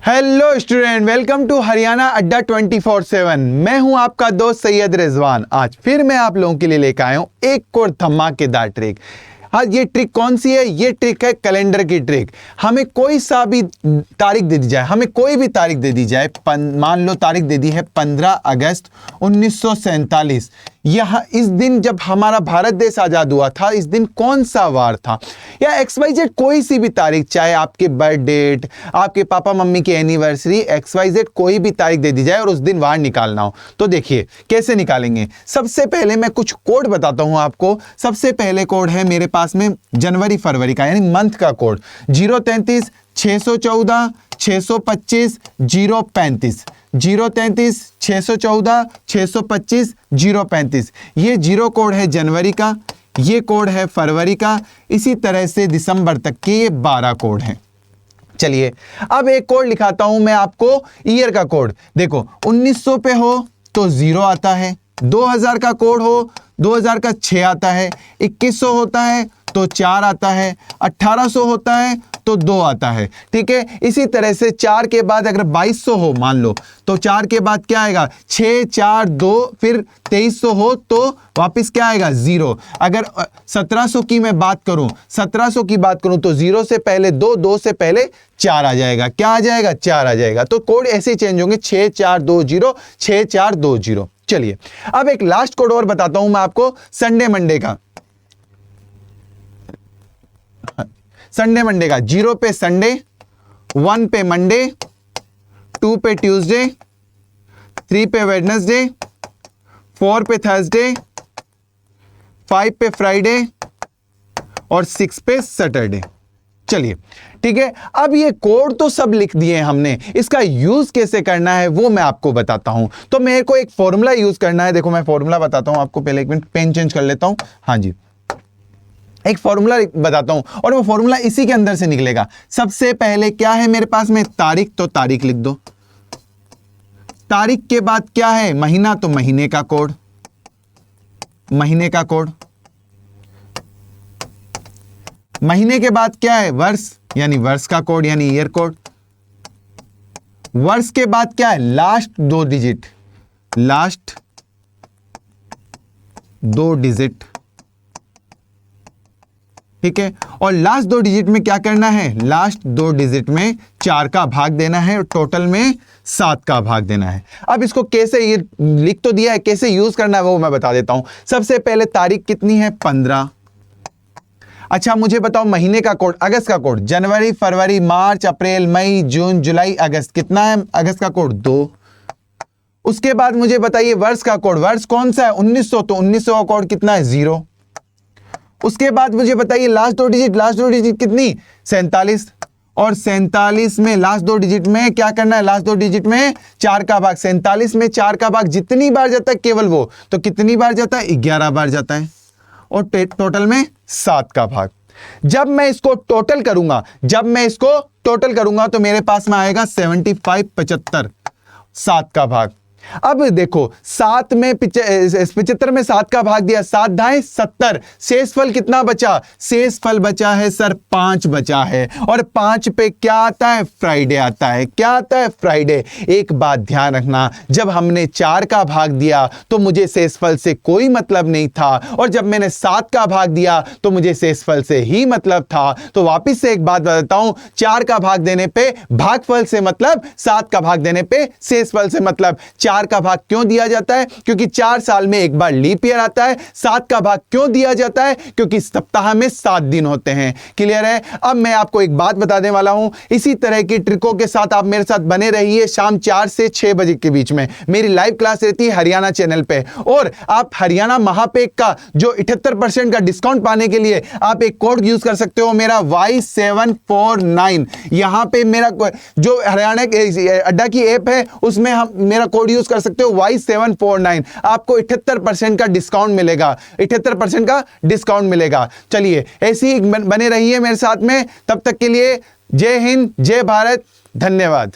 Hello student, welcome to Haryana Adda 24/7। मैं हूं आपका दोस्त सैयद रिजवान। आज फिर मैं आप लोगों के लिए लेकर आया हूं एक और धमाकेदार ट्रिक। आज ये ट्रिक कौन सी है? ये ट्रिक है कैलेंडर की ट्रिक। हमें कोई सा भी तारीख दे दी जाए, हमें कोई भी तारीख दे दी जाए, मान लो तारीख दे दी है 15 अगस्त 1947। यह इस दिन जब हमारा भारत देश आजाद हुआ था, इस दिन कौन सा वार था, या XYZ कोई सी भी तारीख, चाहे आपके बर्थ डेट, आपके पापा मम्मी की एनिवर्सरी, XYZ कोई भी तारीख दे दी जाए और उस दिन वार निकालना हो, तो देखिए कैसे निकालेंगे। सबसे पहले मैं कुछ कोड बताता हूं आपको। सबसे पहले कोड है मेरे पास में जनवरी फरवरी का, यानी मंथ का कोड 033 614 625 035 033 614 625 035। ये 0 कोड है जनवरी का, ये कोड है फरवरी का, इसी तरह से दिसंबर तक के ये 12 कोड हैं। चलिए अब एक कोड लिखाता हूं मैं आपको, ईयर का कोड। देखो 1900 पे हो तो 0 आता है, 2000 का कोड हो 2000 का 6 आता है, 2100 होता है तो 4 आता है, 1800 होता है तो 2 आता है। ठीक है, इसी तरह से 4 के बाद अगर 2200 हो मान लो, तो 4 के बाद क्या आएगा? 6 4 2, फिर 2300 हो तो वापस क्या आएगा? 0। अगर 1700 की मैं बात करूं, 1700 की बात करूं तो 0 से पहले 2, 2 से पहले 4 आ जाएगा। क्या आ जाएगा? 4 आ जाएगा। तो कोड ऐसे चेंज होंगे, 6 4 2 0 6 4 2 0। चलिए अब एक लास्ट कोड और बताता हूं मैं आपको, संडे मंडे का। संडे मंडे का 0 पे संडे, 1 पे मंडे, 2 पे ट्यूसडे, 3 पे वेडनेसडे, 4 पे थर्सडे, 5 पे फ्राइडे और 6 पे सैटरडे। चलिए ठीक है, अब ये कोड तो सब लिख दिए हमने, इसका यूज कैसे करना है वो मैं आपको बताता हूं। तो मेरे को एक फॉर्मूला यूज करना है। देखो मैं फॉर्मूला बताता हूं आपको, पहले एक मिनट पेन चेंज कर लेता हूं। हाँ जी, एक फॉर्मूला बताता हूं और वो फॉर्मूला इसी के अंदर से निकलेगा। सबसे पहले क्या है मेरे पास में? तारीख, तो तारीख लिख दो। तारीख के बाद क्या है? महीना, तो महीने का कोड, महीने का कोड। महीने के बाद क्या है? वर्ष, यानी वर्ष का कोड, यानी ईयर कोड। वर्ष के बाद क्या है? Last 2 digit, last 2 digit. ठीक है, और लास्ट 2 डिजिट में क्या करना है? लास्ट 2 डिजिट में 4 का भाग देना है और टोटल में 7 का भाग देना है। अब इसको कैसे, ये लिख तो दिया है, कैसे यूज करना है वो मैं बता देता हूं। सबसे पहले तारीख कितनी है? 15। अच्छा मुझे बताओ महीने का कोड, अगस्त का कोड, जनवरी फरवरी मार्च अप्रैल मई जून जुलाई अगस्त, कितना है अगस्त का कोड? 2। उसके बाद मुझे बताइए वर्ष का कोड, वर्ष कौन सा है? 1900, तो 1900 का कोड कितना है? 0। उसके बाद मुझे बताइए लास्ट 2 डिजिट, लास्ट 2 डिजिट कितनी? 47। और 47 में लास्ट 2 डिजिट में क्या करना है? लास्ट 2 डिजिट में 4 का भाग। 47 में 4 का भाग जितनी बार जाता है केवल वो, तो कितनी बार जाता है? 11 बार जाता है। और टोटल में 7 का भाग। जब मैं इसको टोटल करूंगा, तो मेरे पास में आएगा 75 75, 7 का भाग। अब देखो 7 में 75 में 7 का भाग दिया, 7 दाएं 70, शेषफल कितना बचा? शेषफल बचा है सर 5 बचा है। और 5 पे क्या आता है? फ्राइडे आता है। क्या आता है? फ्राइडे। एक बात ध्यान रखना, जब हमने 4 का भाग दिया तो मुझे शेषफल से कोई मतलब नहीं था, और जब मैंने 7 का भाग दिया तो मुझे शेषफल से ही मतलब था। तो वापिस से एक बात बताता हूं, 4 का भाग देने पे भागफल से मतलब, 7 का भाग देने पे शेषफल से मतलब। 4 का भाग क्यों दिया जाता है? क्योंकि 4 साल में एक बार लीप ईयर आता है। 7 का भाग क्यों दिया जाता है? क्योंकि सप्ताह में 7 दिन होते हैं। क्लियर है? अब मैं आपको एक बात बताने वाला हूं, इसी तरह की ट्रिकों के साथ आप मेरे साथ बने रहिए। शाम 4 से 6 बजे के बीच में मेरी लाइव क्लास रहती है हरियाणा चैनल पे, और आप हरियाणा महापेक का जो 78% का डिस्काउंट पाने के लिए आप एक कोड यूज कर सकते हो, मेरा Y749। यहां पे मेरा जो हरियाणा अड्डा की ऐप है उसमें हम मेरा कोड यूज कर सकते हो Y749। आपको 78% का डिस्काउंट मिलेगा, 78% का डिस्काउंट मिलेगा। चलिए ऐसे ही बने रहिए मेरे साथ में। तब तक के लिए जय हिंद, जय भारत, धन्यवाद।